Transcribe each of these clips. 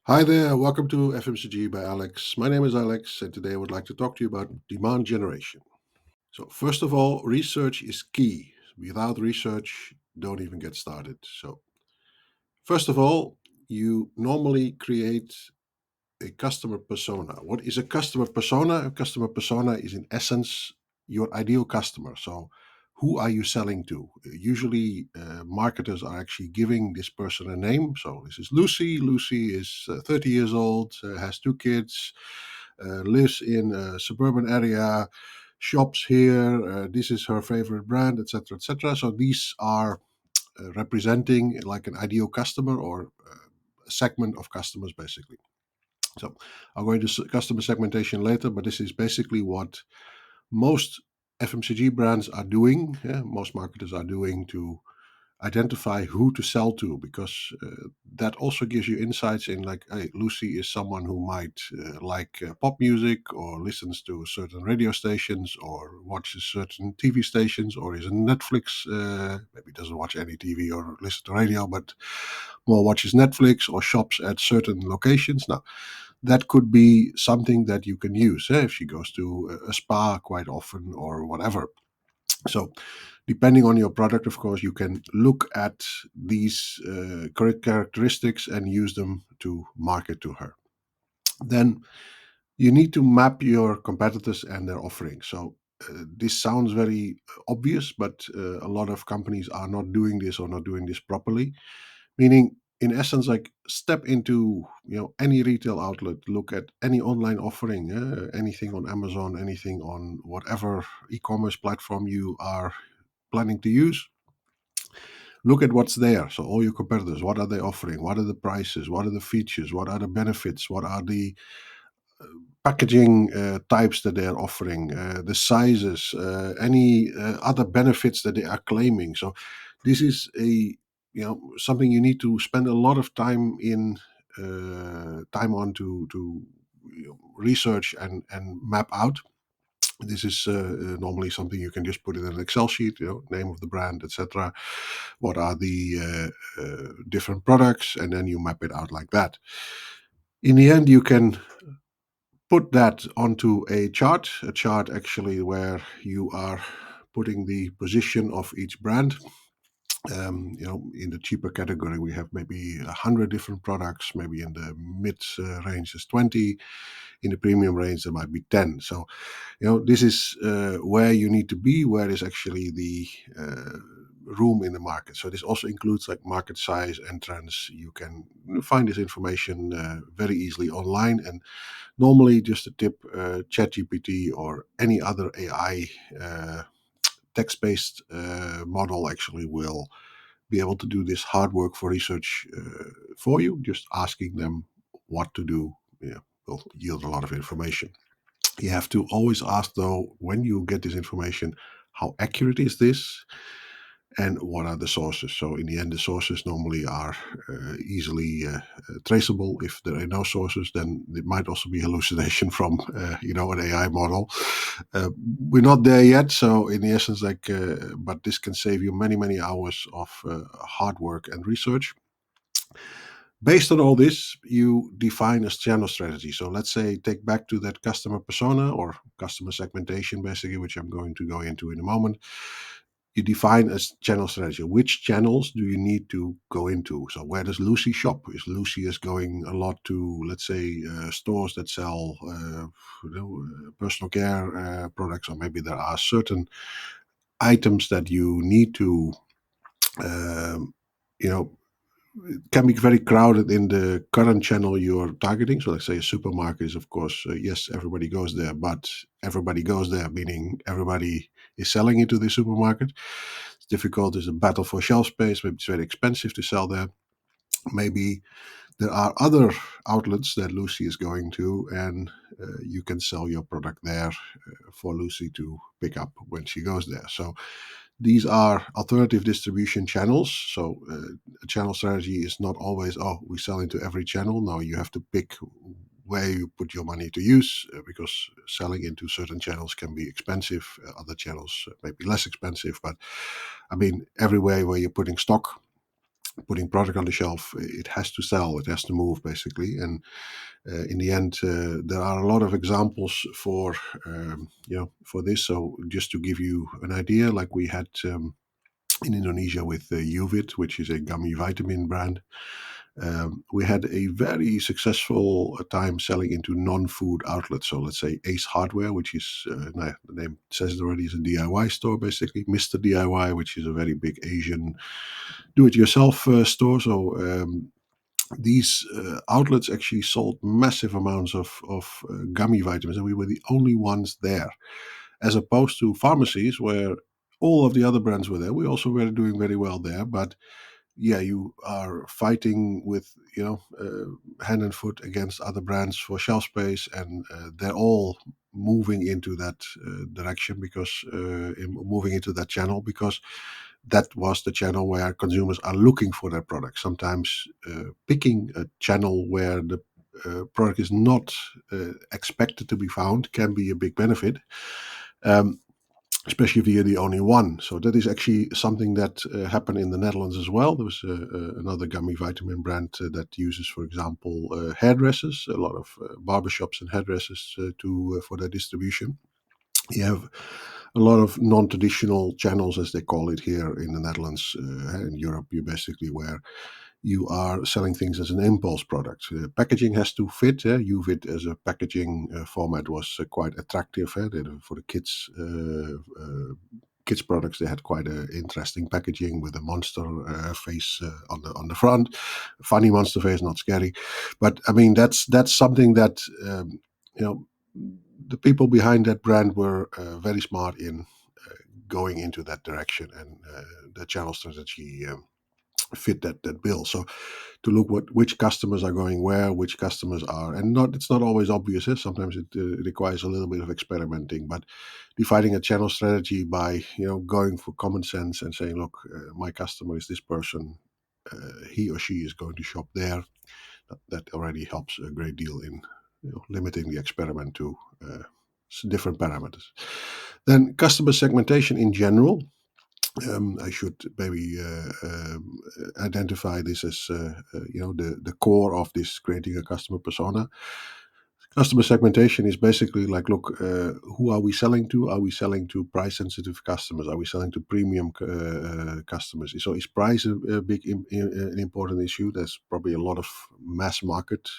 Hi there, welcome to FMCG by Alex. My name is Alex, and today I would like to talk to you about demand generation. So, first of all, research is key. Without research, don't even get started. So, first of all, you normally create a customer persona. What is a customer persona? A customer persona is, in essence, your ideal customer. So, who are you selling to? Usually, marketers are actually giving this person a name. So, this is Lucy. Lucy is 30 years old, has two kids, lives in a suburban area, shops here. This is her favorite brand, etc., etc. So, these are representing like an ideal customer or a segment of customers, basically. So I'll go into customer segmentation later, but this is basically what most FMCG brands are doing. Most marketers are doing to identify who to sell to, because that also gives you insights in like, hey, Lucy is someone who might like pop music or listens to certain radio stations or watches certain TV stations or is a Netflix, maybe doesn't watch any TV or listen to radio, but more watches Netflix or shops at certain locations. Now, that could be something that you can use if she goes to a spa quite often or whatever. So, depending on your product, of course, you can look at these correct characteristics and use them to market to her. Then you need to map your competitors and their offerings. So, this sounds very obvious, but a lot of companies are not doing this or not doing this properly. Meaning, in essence, like step into any retail outlet, look at any online offering, anything on Amazon, anything on whatever e-commerce platform you are planning to use. Look at what's there. So all your competitors, what are they offering? What are the prices? What are the features? What are the benefits? What are the packaging types that they are offering? The sizes? Any other benefits that they are claiming? So this is something you need to spend a lot of time in time on to research and map out. This is normally something you can just put in an Excel sheet, name of the brand, etc. What are the different products, and then you map it out like that. In the end, you can put that onto a chart actually where you are putting the position of each brand. In the cheaper category, we have maybe 100 different products. Maybe in the mid range is 20. In the premium range, there might be 10. So, this is where you need to be, where is actually the room in the market. So this also includes like market size and trends. You can find this information very easily online. And normally, just a tip, ChatGPT or any other AI text-based model actually will be able to do this hard work for research for you. Just asking them what to do, will yield a lot of information. You have to always ask, though, when you get this information, how accurate is this? And what are the sources? So, in the end, the sources normally are easily traceable. If there are no sources, then it might also be hallucination from, an AI model. We're not there yet. So, in the essence, but this can save you many, many hours of hard work and research. Based on all this, you define a channel strategy. So let's say take back to that customer persona or customer segmentation, basically, which I'm going to go into in a moment. You define a channel strategy. Which channels do you need to go into? So where does Lucy shop? Is Lucy going a lot to, let's say, stores that sell personal care products, or maybe there are certain items that you need to, um, you know, it can be very crowded in the current channel you're targeting. So, let's say a supermarket is, of course, yes, everybody goes there, but everybody goes there, meaning everybody is selling into the supermarket. It's difficult. It's a battle for shelf space. Maybe it's very expensive to sell there. Maybe there are other outlets that Lucy is going to, and you can sell your product there for Lucy to pick up when she goes there. So, these are alternative distribution channels. So a channel strategy is not always, oh, we sell into every channel. No, you have to pick where you put your money to use because selling into certain channels can be expensive. Other channels may be less expensive. But I mean, everywhere where you're putting stock, putting product on the shelf. It has to sell, it has to move basically. And in the end, there are a lot of examples for this. So just to give you an idea, like we had in Indonesia with Uvit, which is a gummy vitamin brand. We had a very successful time selling into non-food outlets. So let's say Ace Hardware, which is, the name says it already, is a DIY store basically. Mr. DIY, which is a very big Asian do-it-yourself store. So these outlets actually sold massive amounts of gummy vitamins, and we were the only ones there, as opposed to pharmacies where all of the other brands were there. We also were doing very well there, but yeah, you are fighting with hand and foot against other brands for shelf space, and they're all moving into that direction because moving into that channel because that was the channel where consumers are looking for their product. Sometimes picking a channel where the product is not expected to be found can be a big benefit. Especially if you're the only one. So that is actually something that happened in the Netherlands as well. There was another gummy vitamin brand that uses, for example, hairdressers, a lot of barbershops and hairdressers for their distribution. You have a lot of non-traditional channels, as they call it here in the Netherlands. In Europe, you basically where you are selling things as an impulse product. Packaging has to fit. UVIT as a packaging format was quite attractive. For the kids products, they had quite an interesting packaging with a monster face on the front. Funny monster face, not scary. But I mean, that's something that the people behind that brand were very smart in going into that direction, and the channel strategy fit that bill. So to look which customers are going where, which customers are, and it's not always obvious. Sometimes it requires a little bit of experimenting, but defining a channel strategy by going for common sense and saying, look, my customer is this person, he or she is going to shop there. That already helps a great deal in limiting the experiment to different parameters. Then customer segmentation in general. I should maybe identify this as the core of this creating a customer persona. Customer segmentation is basically like, look, who are we selling to? Are we selling to price-sensitive customers? Are we selling to premium customers? So is price a big, an important issue? There's probably a lot of mass market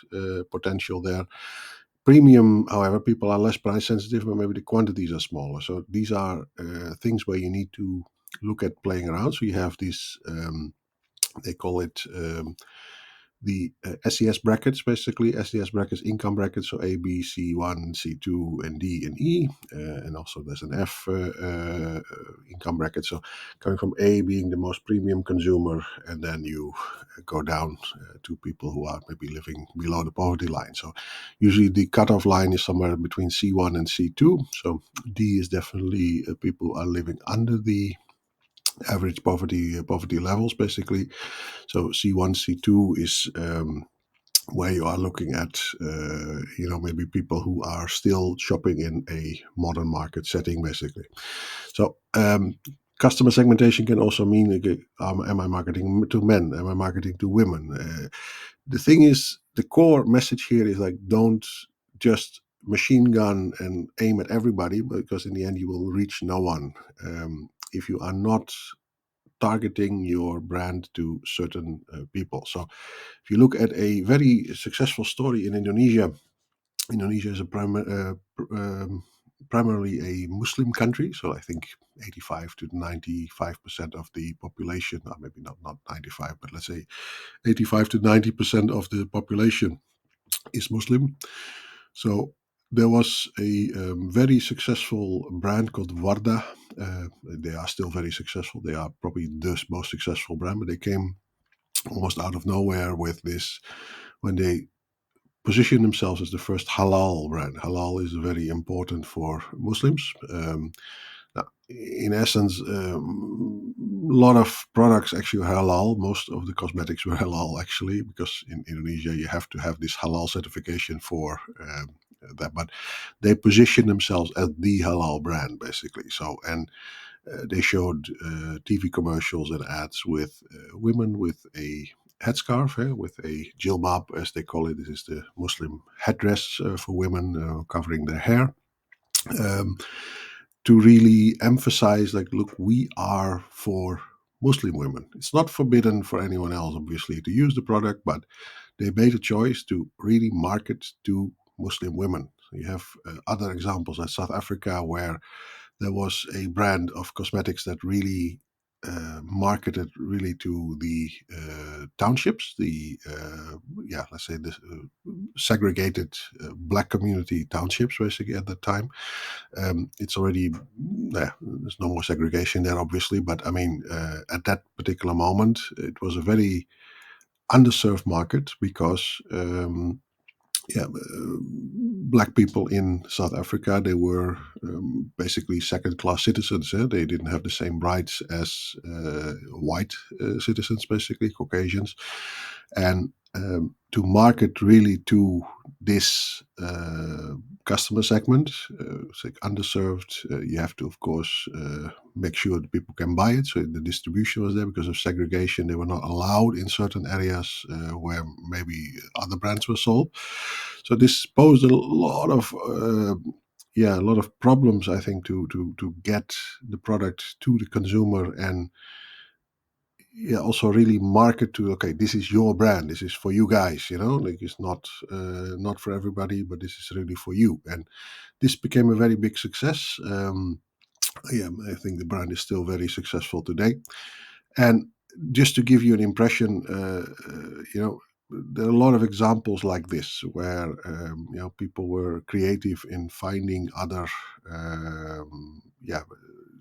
potential there. Premium, however, people are less price sensitive, but maybe the quantities are smaller. So these are things where you need to look at playing around. So you have this, they call it the SES brackets, basically. SES brackets, income brackets, so A, B, C1, C2, and D, and E. And also there's an F income bracket. So coming from A being the most premium consumer, and then you go down to people who are maybe living below the poverty line. So usually the cutoff line is somewhere between C1 and C2. So D is definitely people who are living under the average poverty levels, basically. So C1, C2 is where you are looking at, maybe people who are still shopping in a modern market setting, basically. So customer segmentation can also mean, am I marketing to men? Am I marketing to women? The thing is, the core message here is like, don't just machine gun and aim at everybody, because in the end you will reach no one. If you are not targeting your brand to certain people. So if you look at a very successful story in Indonesia, Indonesia is primarily a Muslim country. So I think 85 to 95% of the population, or maybe not 95, but let's say 85 to 90% of the population is Muslim. So there was a very successful brand called Wardah. They are still very successful. They are probably the most successful brand, but they came almost out of nowhere with this when they positioned themselves as the first halal brand. Halal is very important for Muslims. Now, in essence, a lot of products actually are halal. Most of the cosmetics were halal, actually, because in Indonesia you have to have this halal certification for that. But they position themselves as the halal brand, basically. So, and They showed TV commercials and ads with women with a headscarf, with a jilbab, as they call it. This is the Muslim headdress for women covering their hair. Um, to really emphasize, like, look, we are for Muslim women. It's not forbidden for anyone else, obviously, to use the product, but they made a choice to really market to Muslim women. You have other examples like South Africa, where there was a brand of cosmetics that really marketed really to the townships, the let's say the segregated black community townships, basically at that time. It's already there's no more segregation there, obviously, but I mean, at that particular moment, it was a very underserved market because black people in South Africa, they were basically second-class citizens. They didn't have the same rights as white citizens, basically Caucasians, and to market really to this customer segment, it's like underserved. You have to, of course, make sure that people can buy it. So the distribution was there because of segregation. They were not allowed in certain areas where maybe other brands were sold. So this posed a lot of problems, I think, to get the product to the consumer, and also really market to, okay, this is your brand, this is for you guys, like, it's not for everybody, but this is really for you. And this became a very big success. I think the brand is still very successful today. And just to give you an impression, there are a lot of examples like this where people were creative in finding other,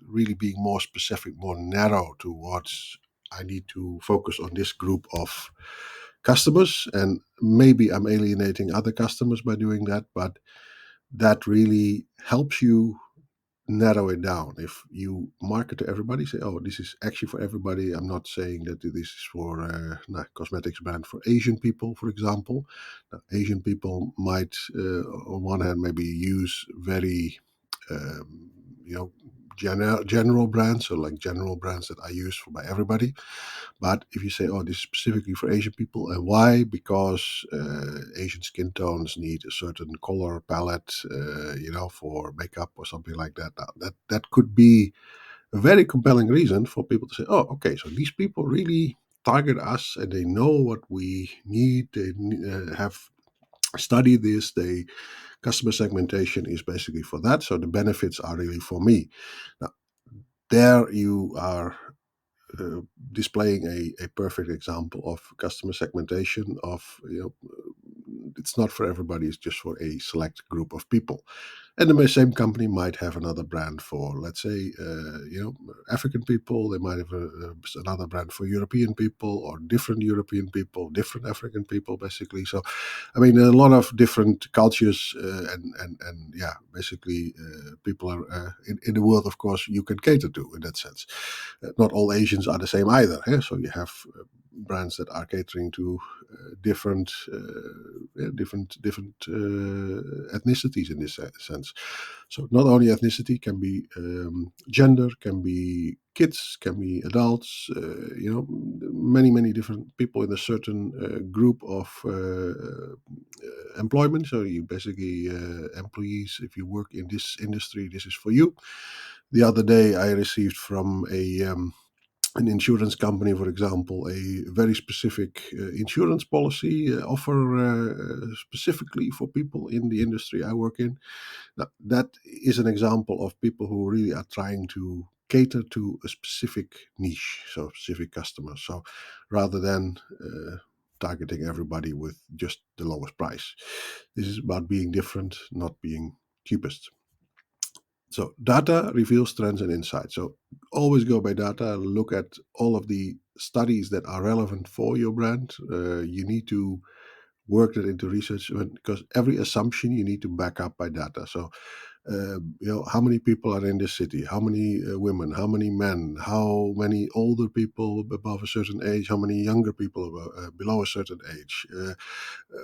really being more specific, more narrow towards, I need to focus on this group of customers, and maybe I'm alienating other customers by doing that, but that really helps you narrow it down. If you market to everybody, say, oh, this is actually for everybody. I'm not saying that this is for cosmetics brand for Asian people, for example. Now, Asian people might, on one hand, maybe use very, um, you know, general brands, so like general brands that are used for by everybody. But if you say, oh, this is specifically for Asian people, and why? Because Asian skin tones need a certain color palette, for makeup or something like that. Now, that could be a very compelling reason for people to say, oh, okay, so these people really target us, and they know what we need. They have studied this. They customer segmentation is basically for that. So the benefits are really for me. Now, there you are uh, displaying a perfect example of customer segmentation of, it's not for everybody, it's just for a select group of people. And the same company might have another brand for, let's say, African people. They might have another brand for European people, or different European people, different African people, basically. So, I mean, a lot of different cultures, and basically, people are in the world. Of course, you can cater to in that sense. Not all Asians are the same either. So you have brands that are catering to different ethnicities in this sense. So not only ethnicity, can be gender, can be kids, can be adults. Many different people in a certain group of employment. So you basically employees. If you work in this industry, this is for you. The other day, I received from an insurance company, for example, a very specific insurance policy offer specifically for people in the industry I work in. Now, that is an example of people who really are trying to cater to a specific niche, so specific customers. So rather than targeting everybody with just the lowest price, this is about being different, not being cheapest. So data reveals trends and insights. So always go by data. Look at all of the studies that are relevant for your brand. You need to work that into research, because every assumption you need to back up by data. So How many people are in this city, how many women, how many men, how many older people above a certain age, how many younger people below a certain age,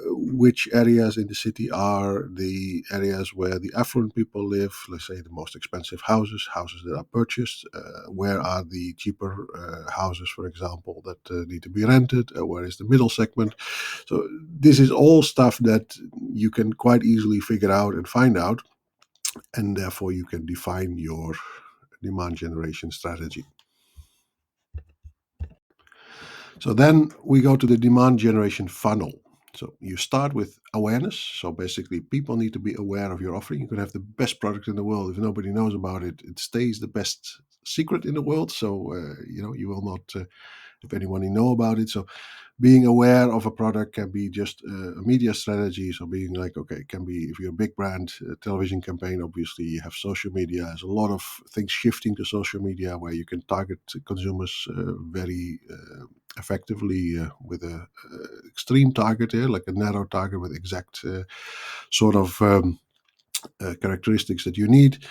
which areas in the city are the areas where the affluent people live, let's say the most expensive houses that are purchased, where are the cheaper houses, for example, that need to be rented, where is the middle segment. So this is all stuff that you can quite easily figure out and find out, and therefore you can define your demand generation strategy. So then we go to the demand generation funnel. So you start with awareness. So basically, people need to be aware of your offering. You can have the best product in the world. If nobody knows about it, it stays the best secret in the world. So you will not, if anyone know about it. So being aware of a product can be just a media strategy. So being like, okay, it can be, if you're a big brand, a television campaign, obviously you have social media. There's a lot of things shifting to social media where you can target consumers very effectively with a extreme target here, like a narrow target with exact sort of characteristics that you need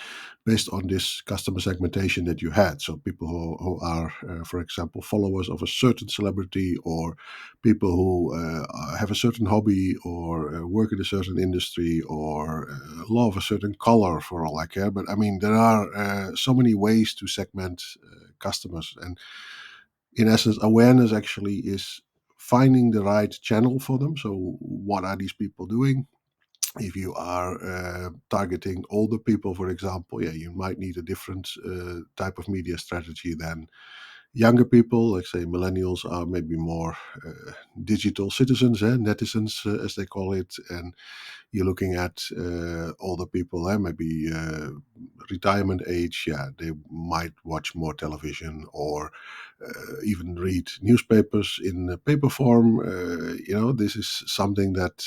based on this customer segmentation that you had. So people who are, for example, followers of a certain celebrity, or people who have a certain hobby, or work in a certain industry, or love a certain color, for all I care. But I mean, there are so many ways to segment customers. And in essence, awareness actually is finding the right channel for them. So what are these people doing? If you are targeting older people, for example, yeah, you might need a different type of media strategy than younger people. Like say millennials are maybe more digital citizens, netizens, as they call it, and you're looking at older people, maybe retirement age. Yeah, they might watch more television, or even read newspapers in paper form. This is something that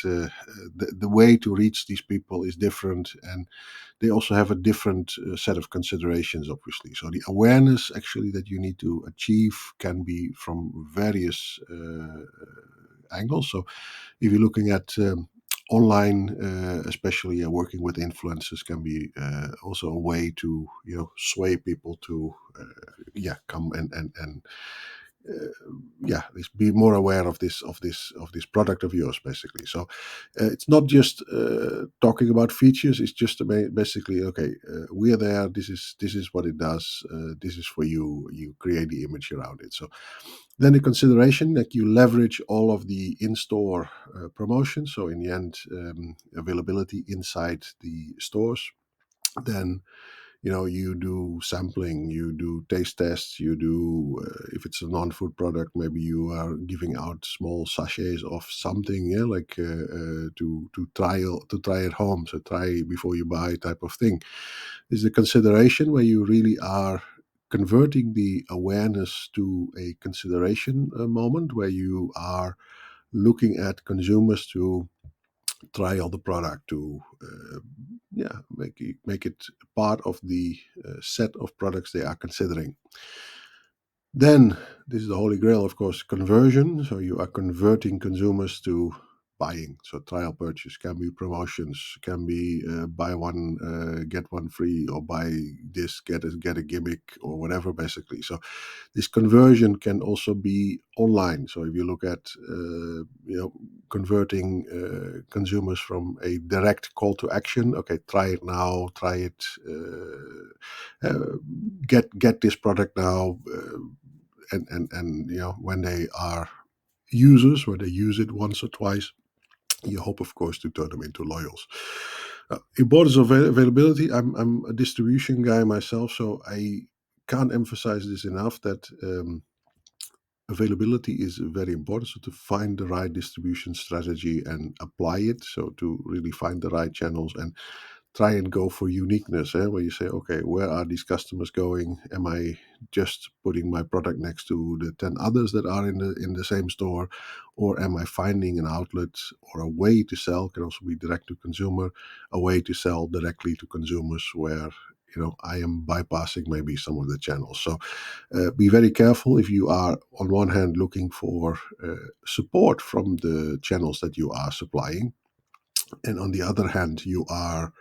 the way to reach these people is different, and they also have a different set of considerations, obviously. So the awareness actually that you need to achieve can be from various angles. So if you're looking at online, especially working with influencers, can be also a way to sway people to come and let's be more aware of this product of yours, basically. So it's not just talking about features. It's just basically, okay, we're there. This is what it does. This is for you. You create the image around it. So then the consideration that you leverage all of the in-store promotions. So in the end, availability inside the stores. Then you do sampling, you do taste tests, you do if it's a non-food product, maybe you are giving out small sachets of something, like to try at home. So try before you buy type of thing. Is the consideration where you really are converting the awareness to a consideration moment, where you are looking at consumers to trial the product, to make it part of the set of products they are considering. Then this is the holy grail, of course, conversion. So you are converting consumers to buying. So trial purchase can be promotions, can be buy one get one free, or buy this get a gimmick, or whatever, basically. So this conversion can also be online. So if you look at converting consumers from a direct call to action, okay, try it now, try it, get this product now, and when they are users, when they use it once or twice, you hope, of course, to turn them into loyals. Importance of availability. I'm a distribution guy myself, so I can't emphasize this enough, that availability is very important. So to find the right distribution strategy and apply it, so to really find the right channels and try and go for uniqueness, where you say, okay, where are these customers going? Am I just putting my product next to the 10 others that are in the same store, or am I finding an outlet or a way to sell? Can also be direct to consumer, a way to sell directly to consumers where I am bypassing maybe some of the channels. So be very careful if you are on one hand looking for support from the channels that you are supplying, and on the other hand you are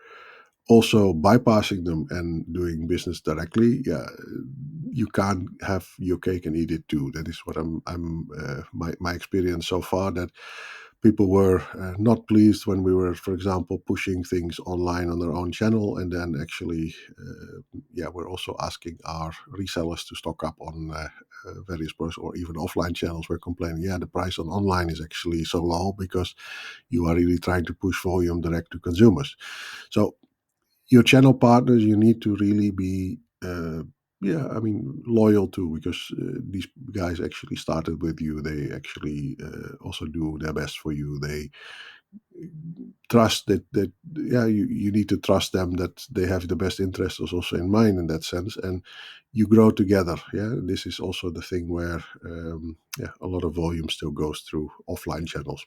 Also, bypassing them and doing business directly, yeah, you can't have your cake and eat it too. That is what my experience so far. That people were not pleased when we were, for example, pushing things online on their own channel, and then actually, yeah, we're also asking our resellers to stock up on various pros or even offline channels. We're complaining, yeah, the price on online is actually so low because you are really trying to push volume direct to consumers. So your channel partners you need to really be yeah, I mean, loyal to, because these guys actually started with you. They actually also do their best for you. They trust that yeah, you need to trust them, that they have the best interests also in mind in that sense, and you grow together. Yeah, this is also the thing where yeah, a lot of volume still goes through offline channels.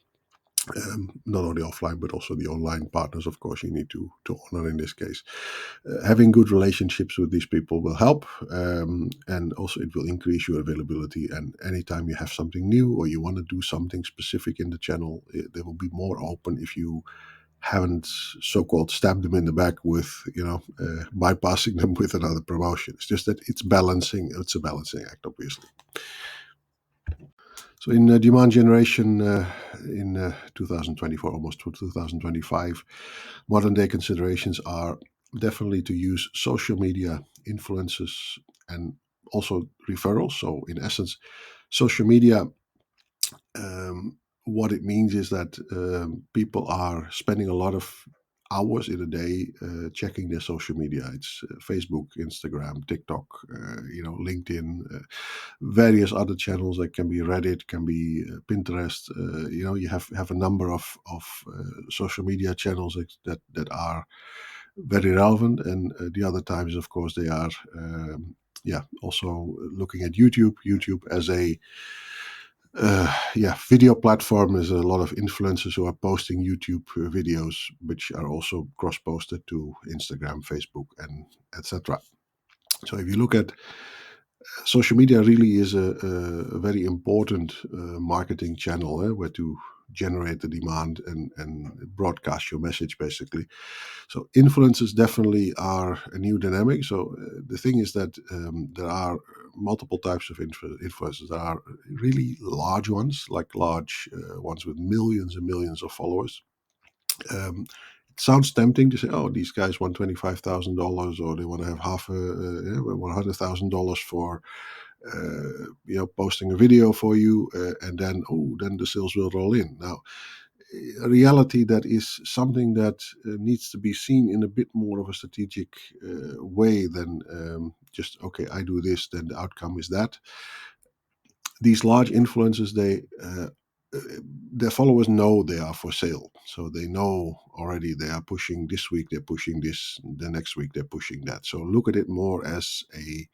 Not only offline but also the online partners, of course, you need to honor in this case. Having good relationships with these people will help, and also it will increase your availability. And anytime you have something new or you want to do something specific in the channel, they will be more open if you haven't so-called stabbed them in the back with, bypassing them with another promotion. It's just that it's a balancing act, obviously. So in demand generation in 2024, almost to 2025, modern day considerations are definitely to use social media influences and also referrals. So in essence, social media, what it means is that people are spending a lot of hours in a day checking their social media. It's Facebook, Instagram, TikTok, LinkedIn, various other channels. That can be Reddit, can be Pinterest. You have a number of social media channels that are very relevant, and the other times, of course, they are yeah, also looking at YouTube as a yeah, video platform. Is a lot of influencers who are posting YouTube videos, which are also cross-posted to Instagram, Facebook, and etc. So if you look at social media, really is a very important marketing channel where to generate the demand and broadcast your message, basically. So influencers definitely are a new dynamic. So the thing is that there are multiple types of influencers. There are really large ones, like large ones with millions and millions of followers. It sounds tempting to say, "Oh, these guys want $25,000, or they want to have $100,000 for posting a video for you, and then the sales will roll in." Now, reality, that is something that needs to be seen in a bit more of a strategic way than just, okay, I do this, then the outcome is that. These large influencers, uh, their followers know they are for sale, so they know already they are pushing this week, they're pushing this, the next week they're pushing that. So look at it more as a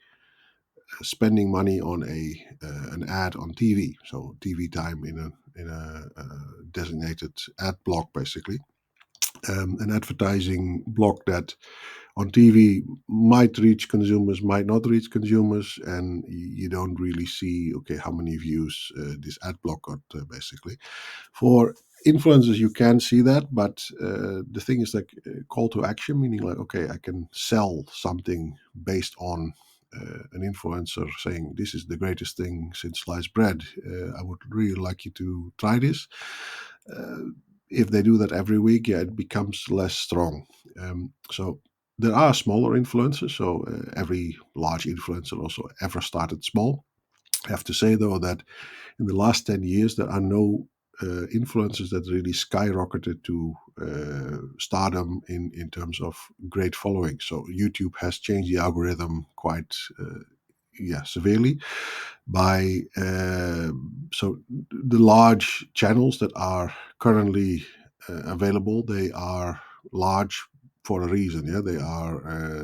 spending money on an ad on TV. So TV time in a designated ad block, basically. An advertising block that on TV might reach consumers, might not reach consumers, and you don't really see, okay, how many views this ad block got, basically. For influencers, you can see that, but the thing is, like, call to action, meaning like, okay, I can sell something based on an influencer saying this is the greatest thing since sliced bread. I would really like you to try this. Uh, if they do that every week, yeah, it becomes less strong. So there are smaller influencers. So every large influencer also ever started small. I have to say, though, that in the last 10 years, there are no influencers that really skyrocketed to stardom in terms of great following. So YouTube has changed the algorithm quite yeah, severely by so the large channels that are currently available, they are large for a reason. Yeah,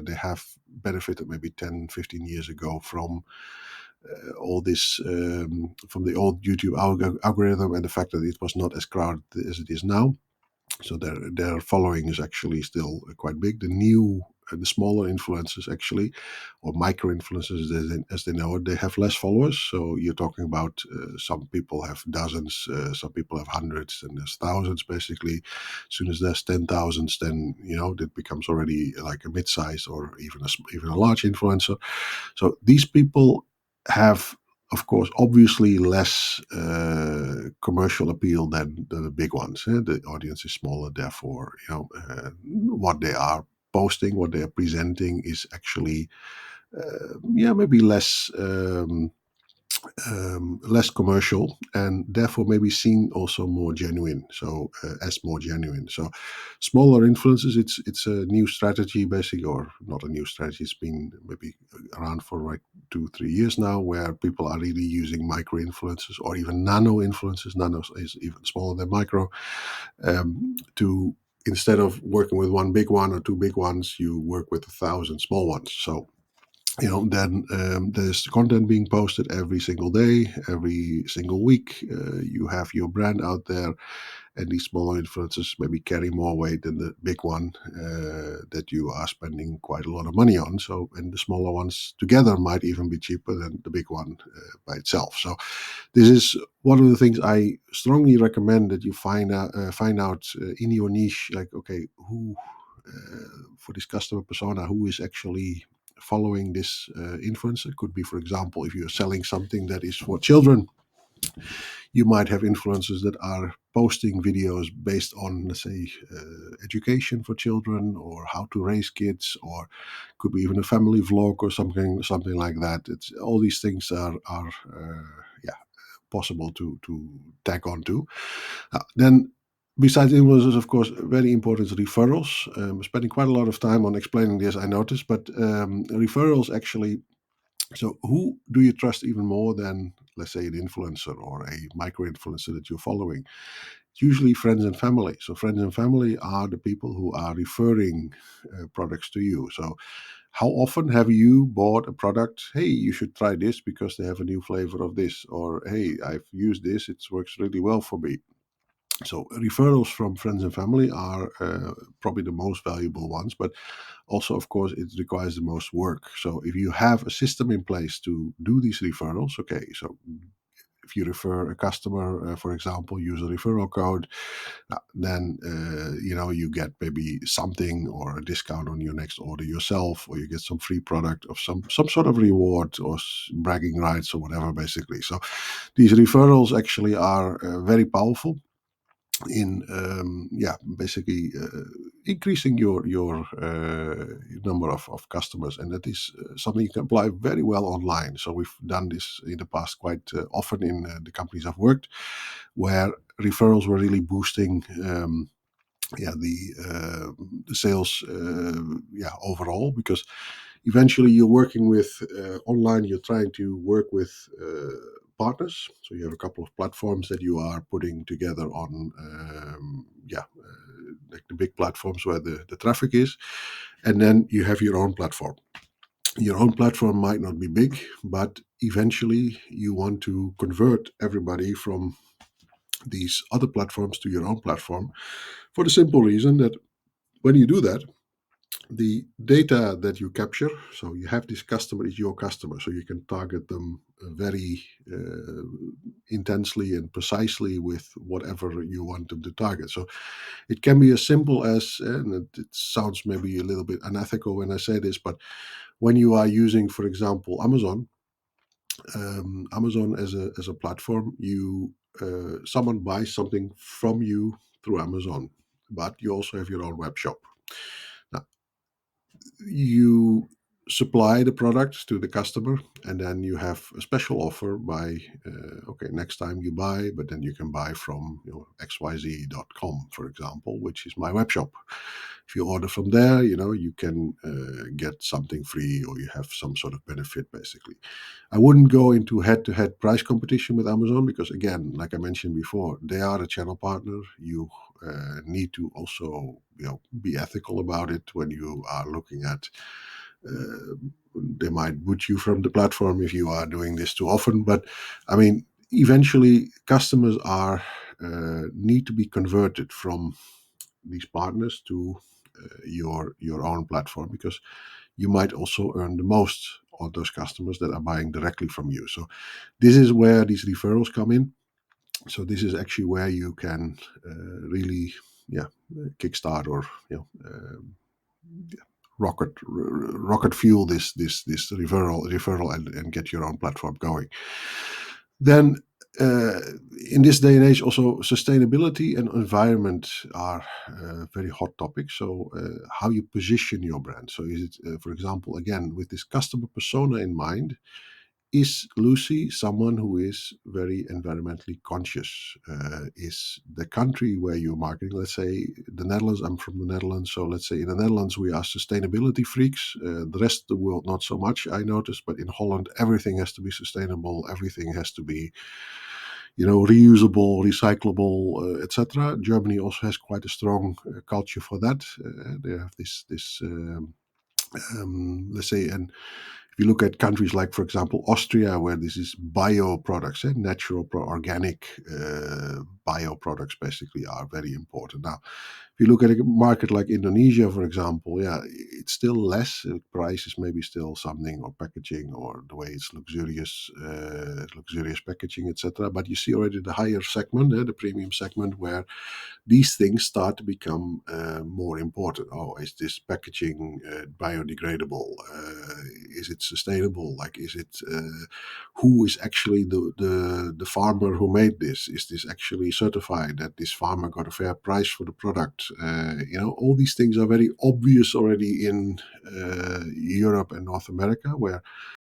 they have benefited maybe 10, 15 years ago from all this, from the old YouTube algorithm, and the fact that it was not as crowded as it is now. So their following is actually still quite big. The new the smaller influencers actually, or micro influencers as they know it, they have less followers. So you're talking about some people have dozens, some people have hundreds, and there's thousands basically. As soon as there's 10,000, then that becomes already like a mid-size or even a large influencer. So these people have, of course, obviously less commercial appeal than the big ones. The audience is smaller, therefore, what they are posting, what they are presenting is actually, maybe less commercial, and therefore maybe seen also more genuine. So as more genuine. So smaller influencers, it's a new strategy basically, or not a new strategy. It's been maybe around for like 2-3 years now, where people are really using micro influencers or even nano influencers. Nano is even smaller than micro. To instead of working with one big one or two big ones, you work with 1,000 small ones. So then there's content being posted every single day, every single week. You have your brand out there, and these smaller influencers maybe carry more weight than the big one that you are spending quite a lot of money on. So, and the smaller ones together might even be cheaper than the big one by itself. So, this is one of the things I strongly recommend, that you find out in your niche, like, okay, who for this customer persona, who is actually following this influencer. It could be, for example, if you're selling something that is for children, you might have influencers that are posting videos based on, let's say, education for children, or how to raise kids, or could be even a family vlog or something like that. It's all these things are possible to tag onto. Then, besides influencers, of course, very important is referrals. Spending quite a lot of time on explaining this, I noticed, but referrals actually. So, who do you trust even more than, let's say, an influencer or a micro influencer that you're following? It's usually friends and family. So, friends and family are the people who are referring products to you. So, how often have you bought a product? Hey, you should try this because they have a new flavor of this. Or, hey, I've used this, it works really well for me. So referrals from friends and family are probably the most valuable ones, but also, of course, it requires the most work. So if you have a system in place to do these referrals, okay, so if you refer a customer, for example, use a referral code, then you get maybe something or a discount on your next order yourself, or you get some free product of some sort of reward or bragging rights or whatever, basically. So these referrals actually are very powerful in basically increasing your number of customers, and that is something you can apply very well online. So we've done this in the past quite often in the companies I've worked, where referrals were really boosting the sales overall, because eventually you're working with online, you're trying to work with partners. So you have a couple of platforms that you are putting together on like the big platforms where the traffic is, and then you have your own platform. Your own platform might not be big, but eventually you want to convert everybody from these other platforms to your own platform, for the simple reason that when you do that, the data that you capture, so you have this customer is your customer, so you can target them very intensely and precisely with whatever you want them to target. So it can be as simple as, and it sounds maybe a little bit unethical when I say this, but when you are using, for example, Amazon as a platform, you someone buys something from you through Amazon, but you also have your own web shop. Now, you supply the product to the customer, and then you have a special offer by next time you buy, but then you can buy from xyz.com, for example, which is my web shop. If you order from there, you can get something free, or you have some sort of benefit, basically. I wouldn't go into head-to-head price competition with Amazon, because, again, like I mentioned before, they are a channel partner. You need to also be ethical about it when you are looking at. They might boot you from the platform if you are doing this too often. But I mean, eventually, customers are need to be converted from these partners to your own platform, because you might also earn the most on those customers that are buying directly from you. So this is where these referrals come in. So this is actually where you can really, yeah, kickstart or rocket fuel this referral and get your own platform going. Then uh, in this day and age, also sustainability and environment are very hot topics. So how you position your brand. So is it, for example, again with this customer persona in mind, is Lucy someone who is very environmentally conscious? Is the country where you're marketing, let's say the Netherlands, I'm from the Netherlands, so let's say in the Netherlands we are sustainability freaks. The rest of the world, not so much, I noticed, but in Holland, everything has to be sustainable, everything has to be, reusable, recyclable, etc. Germany also has quite a strong culture for that. They have let's say, and if you look at countries like, for example, Austria, where this is bio products, natural, organic bio products basically are very important. Now, if you look at a market like Indonesia, for example, yeah, it's still less. Price is maybe still something, or packaging, or the way it's luxurious packaging, etc. But you see already the higher segment, the premium segment, where these things start to become more important. Oh, is this packaging biodegradable? Is it sustainable? Like, is it who is actually the farmer who made this? Is this actually certified that this farmer got a fair price for the product? All these things are very obvious already in Europe and North America, where